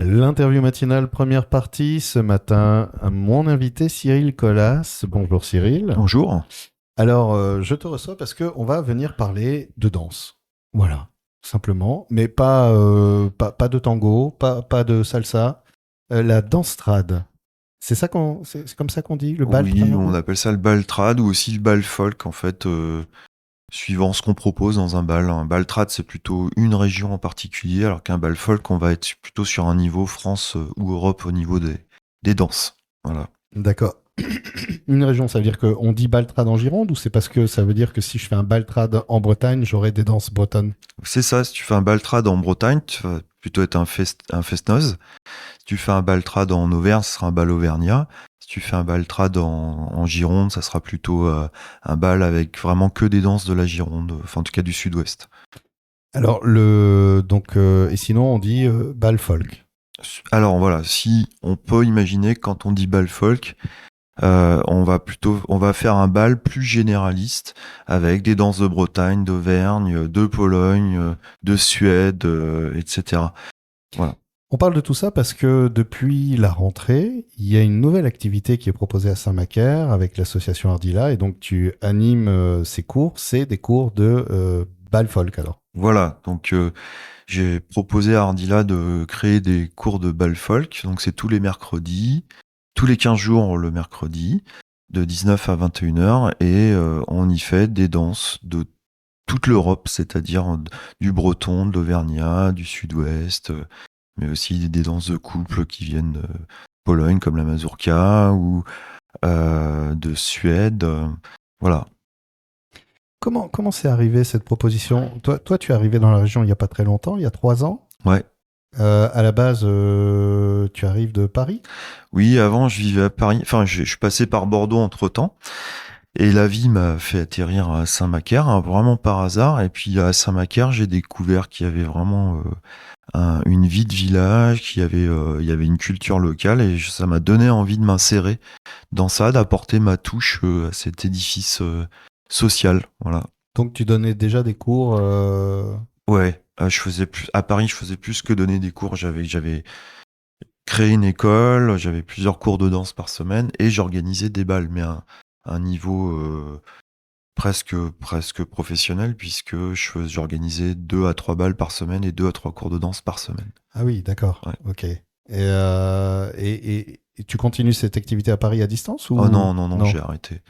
L'interview matinale, première partie, ce matin, mon invité Cyril Collas. Bonjour Cyril. Bonjour. Alors, je te reçois parce qu'on va venir parler de danse. Voilà, simplement. Mais pas de tango, pas de salsa. La danse trad. C'est comme ça qu'on dit, le bal Oui, trad. on appelle ça le bal trad ou aussi le bal folk en fait, suivant ce qu'on propose dans un bal. Un bal trad, c'est plutôt une région en particulier, alors qu'un bal folk, on va être plutôt sur un niveau France ou Europe au niveau des danses. Voilà. D'accord. Une région, ça veut dire qu'on dit bal trad en Gironde ou c'est parce que ça veut dire que si je fais un bal trad en Bretagne, j'aurai des danses bretonnes? C'est ça, si tu fais un bal trad en Bretagne, tu vas plutôt être un fest-noz. Si tu fais un bal trad en Auvergne, ce sera un bal auvergnat. Si tu fais un bal trad en Gironde, ça sera plutôt un bal avec vraiment que des danses de la Gironde, enfin en tout cas du sud-ouest. Alors, et sinon, on dit bal folk. Alors voilà, si on peut imaginer quand on dit bal folk, on va faire un bal plus généraliste avec des danses de Bretagne, d'Auvergne, de Pologne, de Suède, etc. Voilà. On parle de tout ça parce que depuis la rentrée, il y a une nouvelle activité qui est proposée à Saint-Macaire avec l'association Ardila et donc tu animes ces cours, c'est des cours de bal folk alors. Voilà, donc j'ai proposé à Ardila de créer des cours de bal folk, donc c'est tous les mercredis, tous les 15 jours le mercredi, de 19 à 21h, et on y fait des danses de toute l'Europe, c'est-à-dire du breton, de l'auvergnat, du sud-ouest, mais aussi des danses de couple qui viennent de Pologne, comme la mazurka, ou de Suède, voilà. Comment c'est arrivé cette proposition? Toi, tu es arrivé dans la région il n'y a pas très longtemps, il y a 3 ans. Ouais. À la base, tu arrives de Paris? Oui, avant je vivais à Paris, enfin je suis passé par Bordeaux entre-temps, et la vie m'a fait atterrir à Saint-Macaire, hein, vraiment par hasard, et puis à Saint-Macaire j'ai découvert qu'il y avait vraiment une vie de village, il y avait une culture locale, et ça m'a donné envie de m'insérer dans ça, d'apporter ma touche à cet édifice social, voilà. Donc tu donnais déjà des cours. Ouais, à Paris, je faisais plus que donner des cours. J'avais créé une école, j'avais plusieurs cours de danse par semaine et j'organisais des bals, mais à un niveau presque professionnel, puisque j'organisais 2 à 3 bals par semaine et 2 à 3 cours de danse par semaine. Ah oui, d'accord. Ouais. Ok. Et tu continues cette activité à Paris à distance Oh ou non, non, non, non? j'ai arrêté.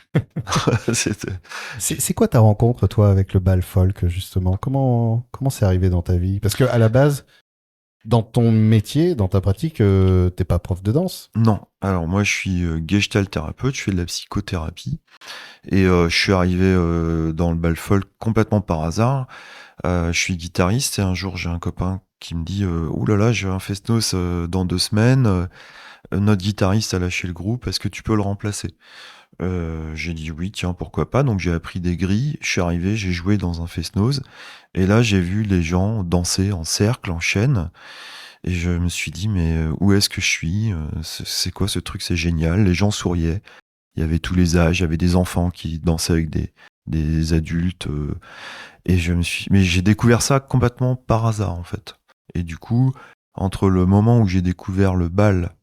C'était- C'est quoi ta rencontre, toi, avec le bal folk, justement? Comment c'est arrivé dans ta vie? Parce que à la base, dans ton métier, dans ta pratique, t'es pas prof de danse. Non, alors moi je suis gestalt thérapeute, je fais de la psychothérapie et je suis arrivé dans le bal folk complètement par hasard. Je suis guitariste et un jour j'ai un copain qui me dit ouh là là, j'ai un fest-noz dans 2 semaines, notre guitariste a lâché le groupe, est-ce que tu peux le remplacer? J'ai dit oui, tiens, pourquoi pas. Donc j'ai appris des grilles, je suis arrivé, j'ai joué dans un fest-noz et là j'ai vu les gens danser en cercle, en chaîne, et je me suis dit mais où est-ce que je suis? C'est quoi ce truc? C'est génial, les gens souriaient, il y avait tous les âges, il y avait des enfants qui dansaient avec des adultes, et mais j'ai découvert ça complètement par hasard en fait. Et du coup, entre le moment où j'ai découvert le bal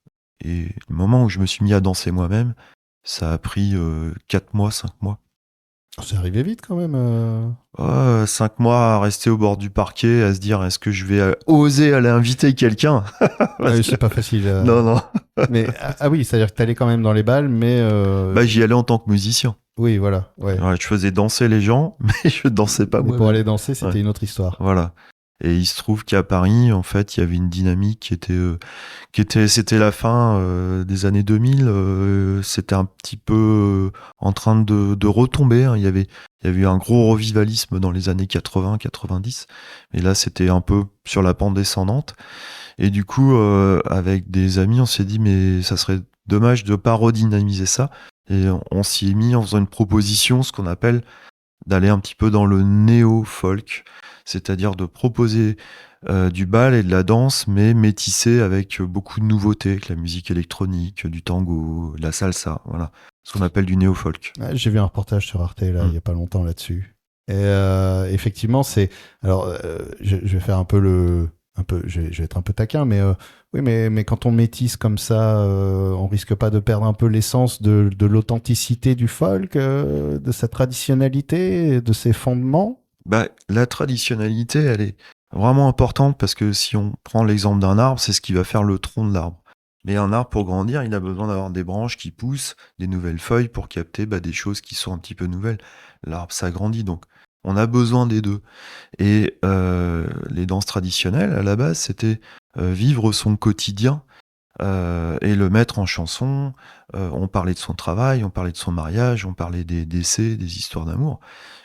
et le moment où je me suis mis à danser moi-même, ça a pris 4 mois, 5 mois. C'est arrivé vite quand même. 5 mois à rester au bord du parquet, à se dire est-ce que je vais oser aller inviter quelqu'un? Parce que- C'est pas facile. Non, non. Mais oui, c'est-à-dire que t'allais quand même dans les balles, mais Bah, j'y allais en tant que musicien. oui, voilà. Ouais. Ouais, je faisais danser les gens, mais je dansais pas Mais pour moi-même. aller danser, c'était Ouais. une autre histoire. Voilà. Et il se trouve qu'à Paris, en fait, il y avait une dynamique c'était la fin des années 2000. C'était un petit peu en train de retomber, hein. Il y avait eu un gros revivalisme dans les années 80, 90. Et là, c'était un peu sur la pente descendante. Et du coup, avec des amis, on s'est dit, mais ça serait dommage de pas redynamiser ça. Et on s'y est mis en faisant une proposition, ce qu'on appelle d'aller un petit peu dans le néo-folk, c'est-à-dire de proposer du bal et de la danse, mais métissé avec beaucoup de nouveautés, avec la musique électronique, du tango, de la salsa, voilà, ce qu'on appelle du néo-folk. Ouais, j'ai vu un reportage sur Arte là, il y a pas longtemps là-dessus. Et effectivement, c'est. Alors, je vais faire un peu je vais être un peu taquin, mais oui, mais quand on métisse comme ça, on risque pas de perdre un peu l'essence de l'authenticité du folk, de sa traditionnalité, de ses fondements. Bah, la traditionnalité, elle est vraiment importante parce que si on prend l'exemple d'un arbre, c'est ce qui va faire le tronc de l'arbre. Mais un arbre, pour grandir, il a besoin d'avoir des branches qui poussent, des nouvelles feuilles pour capter des choses qui sont un petit peu nouvelles. L'arbre s'agrandit, donc on a besoin des deux. Et les danses traditionnelles, à la base, c'était vivre son quotidien et le mettre en chanson. On parlait de son travail, on parlait de son mariage, on parlait des décès, des histoires d'amour.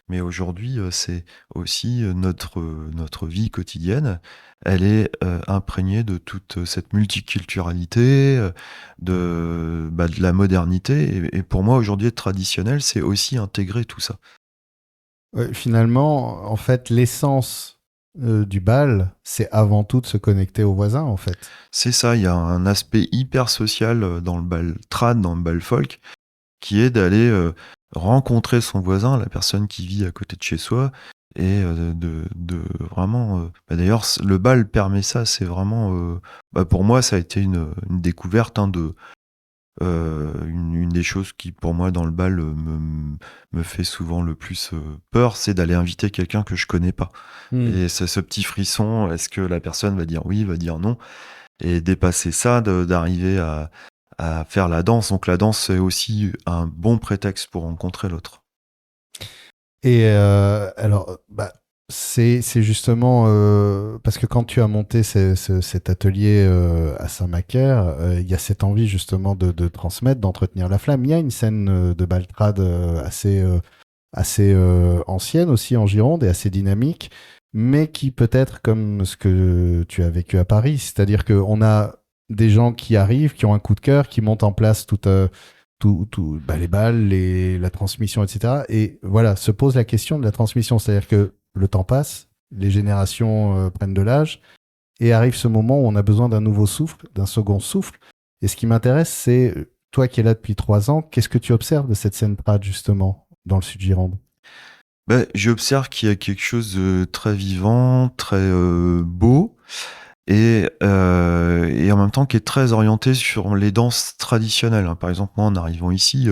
Mais aujourd'hui, c'est aussi notre vie quotidienne. Elle est imprégnée de toute cette multiculturalité, de la modernité. Et pour moi, aujourd'hui, être traditionnel, c'est aussi intégrer tout ça. Finalement, en fait, l'essence du bal, c'est avant tout de se connecter aux voisins, en fait. C'est ça, il y a un aspect hyper social dans le bal trad, dans le bal folk, qui est d'aller rencontrer son voisin, la personne qui vit à côté de chez soi, et de vraiment... d'ailleurs, le bal permet ça, c'est vraiment... pour moi, ça a été une découverte une des choses qui, pour moi, dans le bal, me fait souvent le plus peur, c'est d'aller inviter quelqu'un que je connais pas. Et c'est ce petit frisson, est-ce que la personne va dire oui, va dire non? Et dépasser ça, d'arriver à faire la danse. Donc la danse, c'est aussi un bon prétexte pour rencontrer l'autre. Et alors, c'est justement parce que quand tu as monté cet atelier à Saint-Macaire, il y a cette envie justement de transmettre, d'entretenir la flamme. Il y a une scène de baltrade assez ancienne aussi en Gironde et assez dynamique, mais qui peut être comme ce que tu as vécu à Paris, c'est-à-dire qu'on a des gens qui arrivent, qui ont un coup de cœur, qui montent en place les balles, la transmission, etc. Et voilà, se pose la question de la transmission, c'est-à-dire que le temps passe, les générations prennent de l'âge, et arrive ce moment où on a besoin d'un nouveau souffle, d'un second souffle. Et ce qui m'intéresse, c'est, toi qui es là depuis 3 ans, qu'est-ce que tu observes de cette scène trad, justement, dans le Sud-Gironde? J'observe qu'il y a quelque chose de très vivant, très beau, et en même temps qui est très orienté sur les danses traditionnelles. Par exemple, moi, en arrivant ici,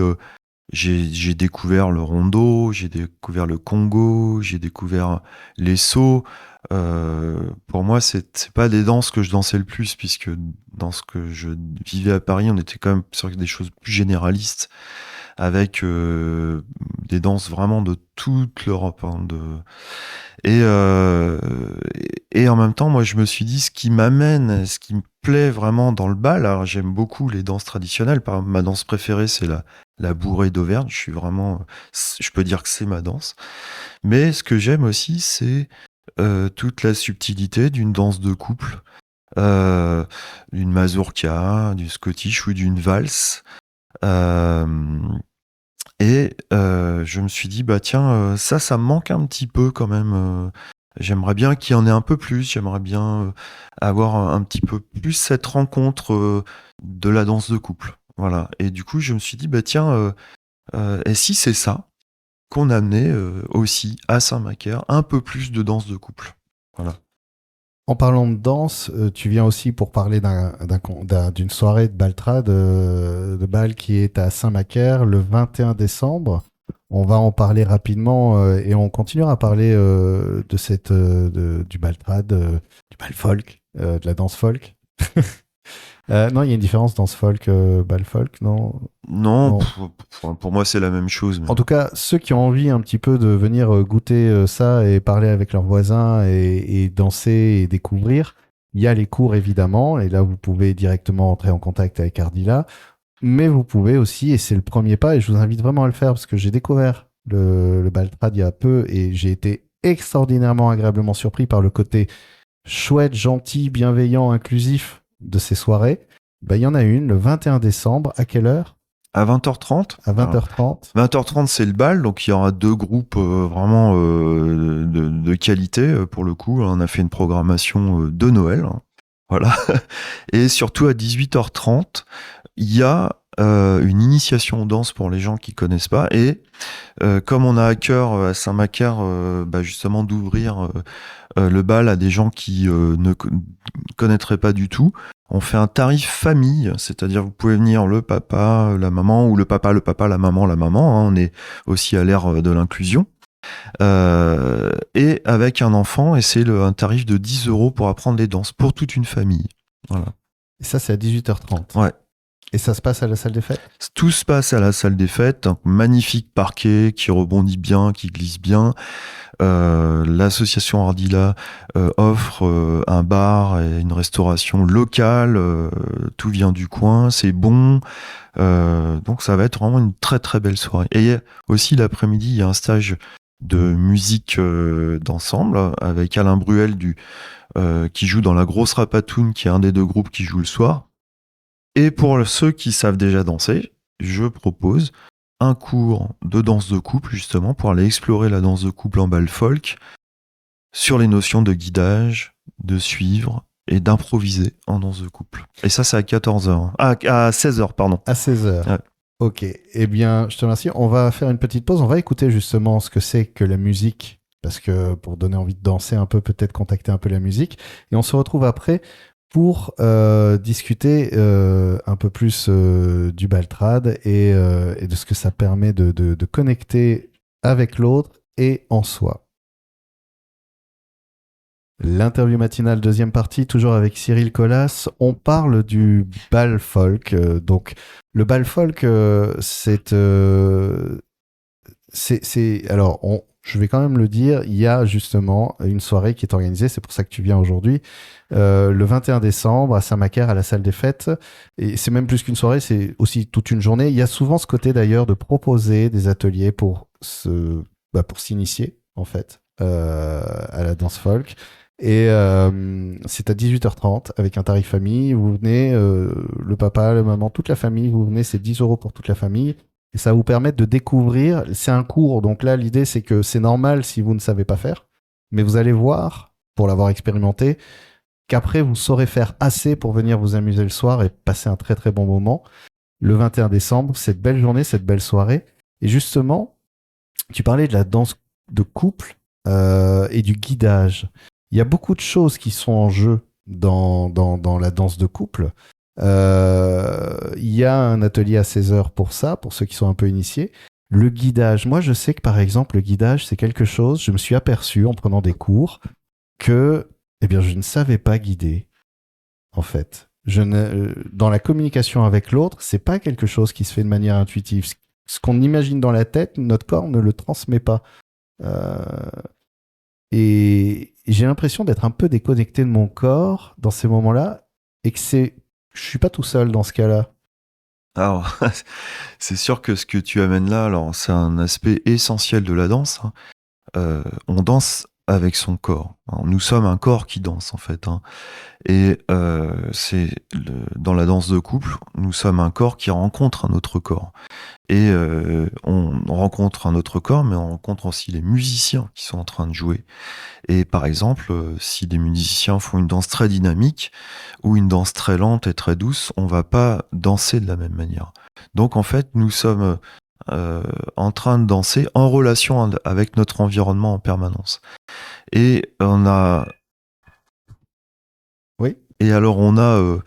j'ai découvert le rondo, j'ai découvert le congo, j'ai découvert les sauts. Pour moi, c'est pas des danses que je dansais le plus, puisque dans ce que je vivais à Paris, on était quand même sur des choses plus généralistes, avec des danses vraiment de toute l'Europe. Et, en même temps, moi, je me suis dit, ce qui me plaît vraiment dans le bal, alors j'aime beaucoup les danses traditionnelles. Ma danse préférée, c'est la bourrée d'Auvergne. Je peux dire que c'est ma danse. Mais ce que j'aime aussi, c'est toute la subtilité d'une danse de couple, d'une mazurka, du scottish ou d'une valse. Et je me suis dit, tiens, ça me manque un petit peu quand même. J'aimerais bien qu'il y en ait un peu plus. J'aimerais bien avoir un petit peu plus cette rencontre de la danse de couple. Voilà. Et du coup, je me suis dit, tiens, et si c'est ça qu'on amenait aussi à Saint-Macaire, un peu plus de danse de couple. Voilà. En parlant de danse, tu viens aussi pour parler d'une soirée de baltrade, de bal qui est à Saint-Macaire le 21 décembre. On va en parler rapidement et on continuera à parler du baltrad, du bal folk, de la danse folk. Non, il y a une différence danse folk, bal folk, non? Non, pour moi c'est la même chose. En tout cas, ceux qui ont envie un petit peu de venir goûter ça et parler avec leurs voisins et danser et découvrir, il y a les cours évidemment, et là vous pouvez directement entrer en contact avec Ardila, mais vous pouvez aussi, et c'est le premier pas, et je vous invite vraiment à le faire parce que j'ai découvert le baltrad il y a peu et j'ai été extraordinairement agréablement surpris par le côté chouette, gentil, bienveillant, inclusif de ces soirées. Il y en a une le 21 décembre, à quelle heure? À 20h30. À 20h30. 20h30, c'est le bal, donc il y aura 2 groupes vraiment de qualité pour le coup. On a fait une programmation de Noël, voilà. Et surtout à 18h30, il y a une initiation aux danses pour les gens qui connaissent pas. Et comme on a à cœur à Saint-Macaire, justement d'ouvrir le bal à des gens qui ne connaîtraient pas du tout, on fait un tarif famille, c'est-à-dire vous pouvez venir le papa, la maman, ou le papa, la maman, la maman. Hein, on est aussi à l'ère de l'inclusion. Et avec un enfant, et c'est un tarif de 10 € pour apprendre les danses, pour toute une famille. Voilà. Et ça, c'est à 18h30. Ouais. Et ça se passe à la salle des fêtes? Tout se passe à la salle des fêtes, un magnifique parquet qui rebondit bien, qui glisse bien. L'association Ardila offre un bar et une restauration locale, tout vient du coin, c'est bon, donc ça va être vraiment une très très belle soirée. Et aussi l'après-midi, il y a un stage de musique d'ensemble avec Alain Bruel qui joue dans la Grosse Rapatoune, qui est un des 2 groupes qui joue le soir. Et pour ceux qui savent déjà danser, je propose un cours de danse de couple, justement, pour aller explorer la danse de couple en bal folk, sur les notions de guidage, de suivre et d'improviser en danse de couple. Et ça, c'est à 14h. À 16h, pardon. À 16h. Ouais. Ok. Eh bien, je te remercie. On va faire une petite pause. On va écouter justement ce que c'est que la musique, parce que pour donner envie de danser un peu, peut-être contacter un peu la musique. Et on se retrouve après pour discuter un peu plus du Baltrad et de ce que ça permet de connecter avec l'autre et en soi. L'interview matinale, deuxième partie, toujours avec Cyril Collas. On parle du bal folk. Donc, le bal folk, alors, je vais quand même le dire, il y a justement une soirée qui est organisée, c'est pour ça que tu viens aujourd'hui, le 21 décembre à Saint-Macaire, à la salle des fêtes. Et c'est même plus qu'une soirée, c'est aussi toute une journée. Il y a souvent ce côté d'ailleurs de proposer des ateliers pour s'initier, en fait, à la danse folk. Et c'est à 18h30 avec un tarif famille. Vous venez, le papa, la maman, toute la famille, vous venez, c'est 10 € pour toute la famille. Et ça va vous permettre de découvrir. C'est un cours, donc là, l'idée, c'est que c'est normal si vous ne savez pas faire. Mais vous allez voir, pour l'avoir expérimenté, qu'après, vous saurez faire assez pour venir vous amuser le soir et passer un très très bon moment. Le 21 décembre, cette belle journée, cette belle soirée. Et justement, tu parlais de la danse de couple et du guidage. Il y a beaucoup de choses qui sont en jeu dans la danse de couple. Il y a un atelier à 16h pour ça, pour ceux qui sont un peu initiés. Le guidage, moi je sais que par exemple le guidage c'est quelque chose, je me suis aperçu en prenant des cours que je ne savais pas guider en fait. Dans la communication avec l'autre, c'est pas quelque chose qui se fait de manière intuitive. Ce qu'on imagine dans la tête, notre corps ne le transmet pas. Et j'ai l'impression d'être un peu déconnecté de mon corps dans ces moments-là et que je suis pas tout seul dans ce cas-là. Alors, c'est sûr que ce que tu amènes là, alors c'est un aspect essentiel de la danse. On danse avec son corps. Nous sommes un corps qui danse en fait. Et dans la danse de couple, nous sommes un corps qui rencontre un autre corps. Et on rencontre un autre corps, mais on rencontre aussi les musiciens qui sont en train de jouer. Et par exemple, si des musiciens font une danse très dynamique ou une danse très lente et très douce, on va pas danser de la même manière. Donc en fait, nous sommes en train de danser en relation avec notre environnement en permanence. Et on a... Oui. Et alors on a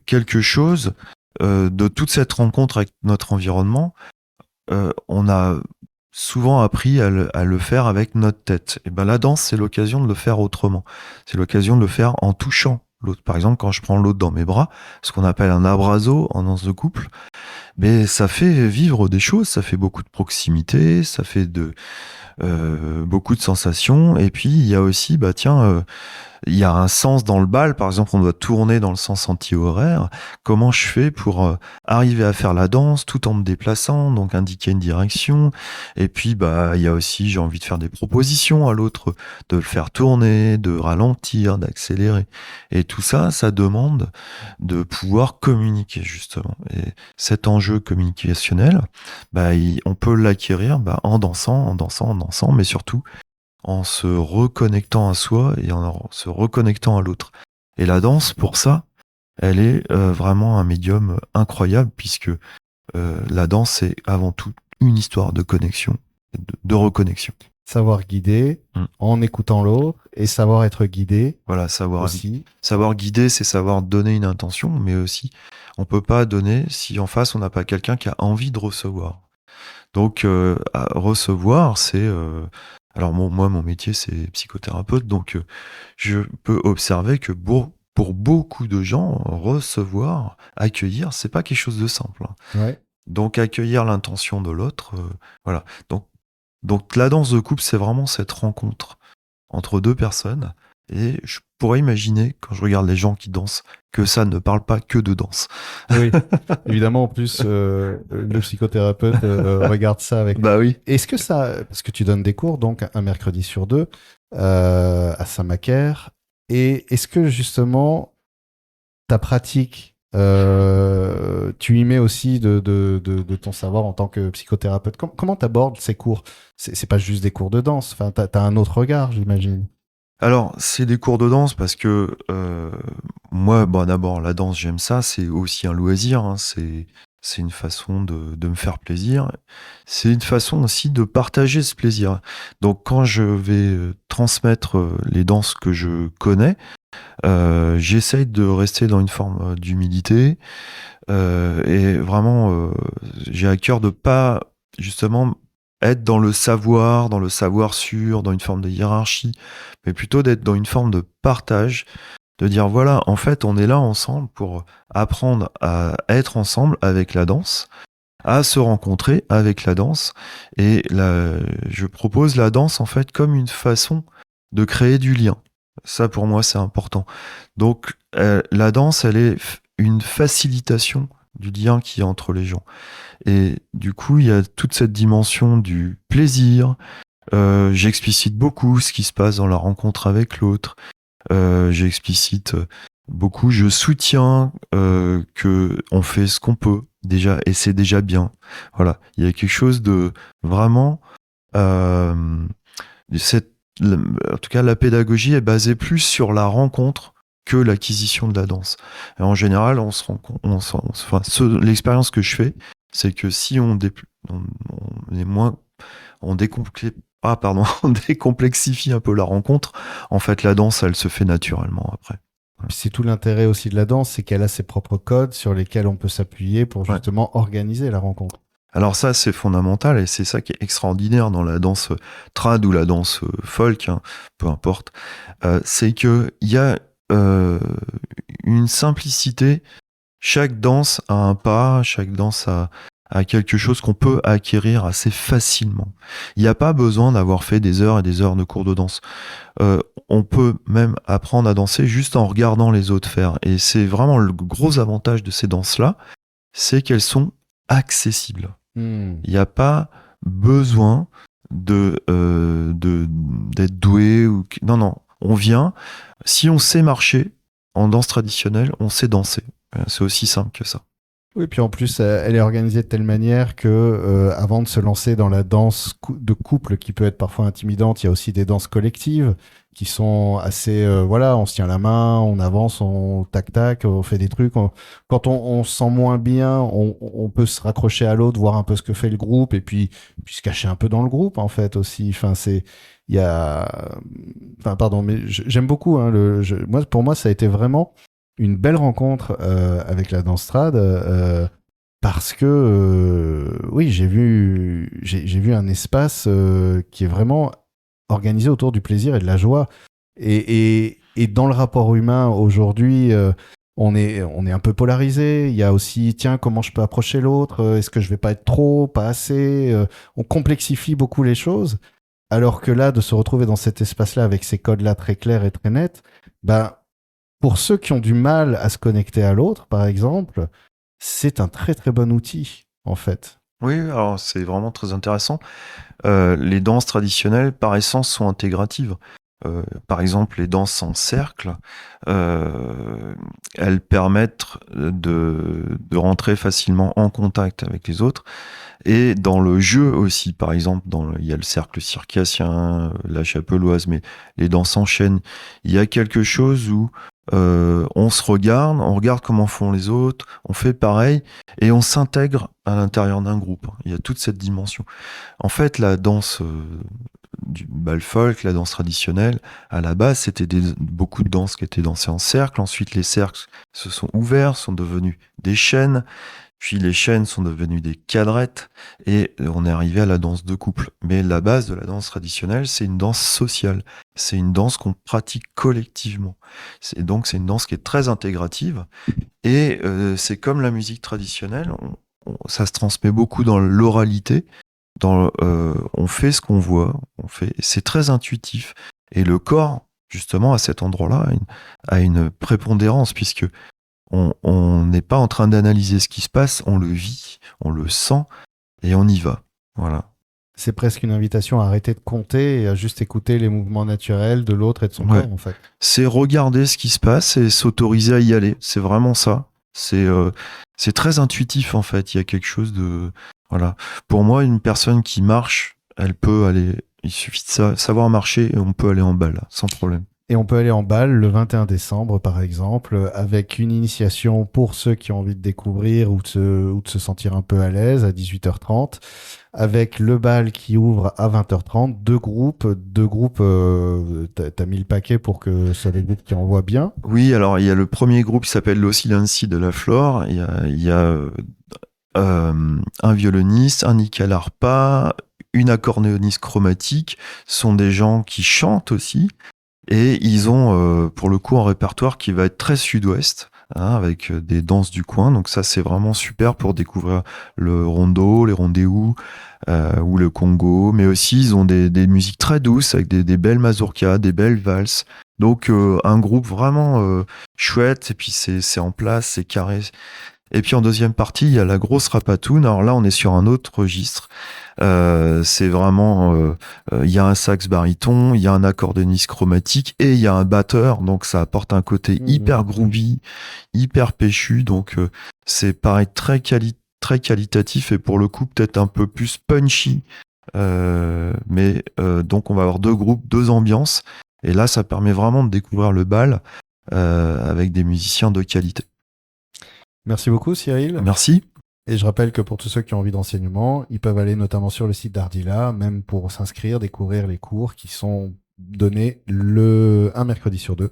quelque chose de toute cette rencontre avec notre environnement. On a souvent appris à le faire avec notre tête. Et ben la danse, c'est l'occasion de le faire autrement. C'est l'occasion de le faire en touchant l'autre. Par exemple, quand je prends l'autre dans mes bras, ce qu'on appelle un abrazo en danse de couple, mais ça fait vivre des choses, ça fait beaucoup de proximité, ça fait beaucoup de sensations. Et puis il y a aussi, il y a un sens dans le bal. Par exemple, on doit tourner dans le sens anti-horaire. Comment je fais pour arriver à faire la danse tout en me déplaçant, donc indiquer une direction. Et puis, il y a aussi, j'ai envie de faire des propositions à l'autre, de le faire tourner, de ralentir, d'accélérer. Et tout ça, ça demande de pouvoir communiquer, justement. Et cet enjeu communicationnel, on peut l'acquérir en dansant, mais surtout en se reconnectant à soi et en se reconnectant à l'autre. Et la danse, pour ça, elle est vraiment un médium incroyable, puisque la danse, c'est avant tout une histoire de connexion, de reconnexion. Savoir guider en écoutant l'autre et savoir être guidé Voilà, savoir aussi. guider, c'est savoir donner une intention, mais aussi, on peut pas donner si en face, on n'a pas quelqu'un qui a envie de recevoir. Donc, à recevoir, c'est... alors, moi, mon métier, c'est psychothérapeute, donc je peux observer que pour beaucoup de gens, recevoir, accueillir, c'est pas quelque chose de simple, hein. Ouais. Donc, accueillir l'intention de l'autre, voilà. Donc, la danse de couple, c'est vraiment cette rencontre entre deux personnes. Et je pourrais imaginer, quand je regarde les gens qui dansent, que ça ne parle pas que de danse. Oui, évidemment, en plus, le psychothérapeute regarde ça avec... Bah oui. Est-ce que ça... Parce que tu donnes des cours, donc, un mercredi sur deux, à Saint-Macaire. Et est-ce que, justement, ta pratique, tu y mets aussi de ton savoir en tant que psychothérapeute? Comment tu abordes ces cours? C'est pas juste des cours de danse. Enfin, t'as un autre regard, j'imagine. Alors, c'est des cours de danse parce que moi, bon, d'abord, la danse, j'aime ça. C'est aussi un loisir, hein. C'est une façon de me faire plaisir. C'est une façon aussi de partager ce plaisir. Donc, quand je vais transmettre les danses que je connais, j'essaye de rester dans une forme d'humilité. Et vraiment, j'ai à cœur de pas, justement, être dans le savoir sûr, dans une forme de hiérarchie, mais plutôt d'être dans une forme de partage, de dire voilà, en fait, on est là ensemble pour apprendre à être ensemble avec la danse, à se rencontrer avec la danse, et je propose la danse en fait comme une façon de créer du lien. Ça, pour moi, c'est important. Donc, la danse, elle est une facilitation du lien qu'il y a entre les gens. Et du coup, il y a toute cette dimension du plaisir. J'explicite beaucoup ce qui se passe dans la rencontre avec l'autre. J'explicite beaucoup, je soutiens que on fait ce qu'on peut déjà, et c'est déjà bien. Voilà, il y a quelque chose de vraiment... en tout cas, la pédagogie est basée plus sur la rencontre que l'acquisition de la danse. Et en général, on se rend compte, l'expérience que je fais, c'est que si on est moins, on on décomplexifie un peu la rencontre, en fait, la danse, elle se fait naturellement après. Puis c'est tout l'intérêt aussi de la danse, c'est qu'elle a ses propres codes sur lesquels on peut s'appuyer pour justement organiser la rencontre. Alors ça, c'est fondamental, et c'est ça qui est extraordinaire dans la danse trad ou la danse folk, hein, peu importe. C'est que il y a une simplicité. Chaque danse a un pas, chaque danse a quelque chose qu'on peut acquérir assez facilement. Il n'y a pas besoin d'avoir fait des heures et des heures de cours de danse. On peut même apprendre à danser juste en regardant les autres faire. Et c'est vraiment le gros avantage de ces danses-là, c'est qu'elles sont accessibles. Il n'y a pas besoin d'être doué. Non, on vient. Si on sait marcher en danse traditionnelle, on sait danser. C'est aussi simple que ça. Oui, puis en plus, elle est organisée de telle manière que, avant de se lancer dans la danse de couple, qui peut être parfois intimidante, il y a aussi des danses collectives qui sont assez, voilà, on se tient la main, on avance, on tac-tac, on fait des trucs. Quand on se sent moins bien, on peut se raccrocher à l'autre, voir un peu ce que fait le groupe, et puis se cacher un peu dans le groupe, en fait, aussi. Enfin, il y a, enfin, pardon, mais j'aime beaucoup, hein, pour moi, ça a été vraiment une belle rencontre avec la danse trad parce que oui, j'ai vu un espace qui est vraiment organisé autour du plaisir et de la joie, et dans le rapport humain aujourd'hui, on est un peu polarisé. Il y a aussi, tiens, comment je peux approcher l'autre, est-ce que je vais pas être trop, pas assez, on complexifie beaucoup les choses, alors que là, de se retrouver dans cet espace-là avec ces codes-là très clairs et très nets, ben, pour ceux qui ont du mal à se connecter à l'autre, par exemple, c'est un très très bon outil, en fait. Oui, alors c'est vraiment très intéressant. Les danses traditionnelles, par essence, sont intégratives. Par exemple, les danses en cercle, elles permettent de rentrer facilement en contact avec les autres. Et dans le jeu aussi, par exemple, il y a le cercle circassien, la chapelloise, mais les danses en chaîne, il y a quelque chose où On se regarde, on regarde comment font les autres, on fait pareil et on s'intègre à l'intérieur d'un groupe. Il y a toute cette dimension. En fait, la danse du bal folk, la danse traditionnelle, à la base, c'était beaucoup de danses qui étaient dansées en cercle. Ensuite, les cercles se sont ouverts, sont devenus des chaînes. Puis les chaînes sont devenues des cadrettes et on est arrivé à la danse de couple. Mais la base de la danse traditionnelle, c'est une danse sociale. C'est une danse qu'on pratique collectivement. Donc c'est une danse qui est très intégrative et c'est comme la musique traditionnelle, ça se transmet beaucoup dans l'oralité. On fait ce qu'on voit, c'est très intuitif. Et le corps, justement, à cet endroit-là, a une prépondérance puisque on n'est pas en train d'analyser ce qui se passe, on le vit, on le sent et on y va. Voilà. C'est presque une invitation à arrêter de compter et à juste écouter les mouvements naturels de l'autre et de son corps, en fait. C'est regarder ce qui se passe et s'autoriser à y aller. C'est vraiment ça. C'est très intuitif, en fait. Il y a quelque chose de... Voilà. Pour moi, une personne qui marche, elle peut aller... Il suffit de savoir marcher et on peut aller en bal, sans problème. Et on peut aller en bal le 21 décembre, par exemple, avec une initiation pour ceux qui ont envie de découvrir ou de se sentir un peu à l'aise à 18h30, avec le bal qui ouvre à 20h30, deux groupes, t'as mis le paquet pour que ce soit des groupes qui envoient bien. Oui, alors il y a le premier groupe qui s'appelle l'Oscilancy de la Flore, il y a un violoniste, un nickel harpa, une accordéoniste chromatique, ce sont des gens qui chantent aussi. Et ils ont, pour le coup, un répertoire qui va être très sud-ouest, hein, avec des danses du coin. Donc ça, c'est vraiment super pour découvrir le rondo, les rondéous, ou le Congo. Mais aussi, ils ont des musiques très douces, avec des belles mazurkas, des belles valses. Donc un groupe vraiment chouette. Et puis c'est en place, c'est carré. Et puis en deuxième partie, il y a la grosse rapatoune. Alors là, on est sur un autre registre. C'est vraiment, il y a un sax baryton, il y a un accordéoniste chromatique et il y a un batteur. Donc ça apporte un côté hyper groovy, hyper péchu. Donc c'est pareil, très qualitatif et pour le coup peut-être un peu plus punchy. Mais donc on va avoir deux groupes, deux ambiances. Et là, ça permet vraiment de découvrir le bal avec des musiciens de qualité. Merci beaucoup, Cyril. Merci. Et je rappelle que pour tous ceux qui ont envie d'enseignement, ils peuvent aller notamment sur le site d'Ardila, même pour s'inscrire, découvrir les cours qui sont donnés un mercredi sur deux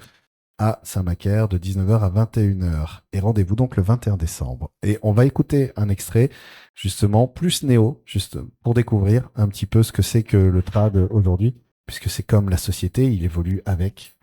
à Saint-Macaire de 19h à 21h. Et rendez-vous donc le 21 décembre. Et on va écouter un extrait, justement, plus néo, juste pour découvrir un petit peu ce que c'est que le trad aujourd'hui, puisque c'est comme la société, il évolue avec.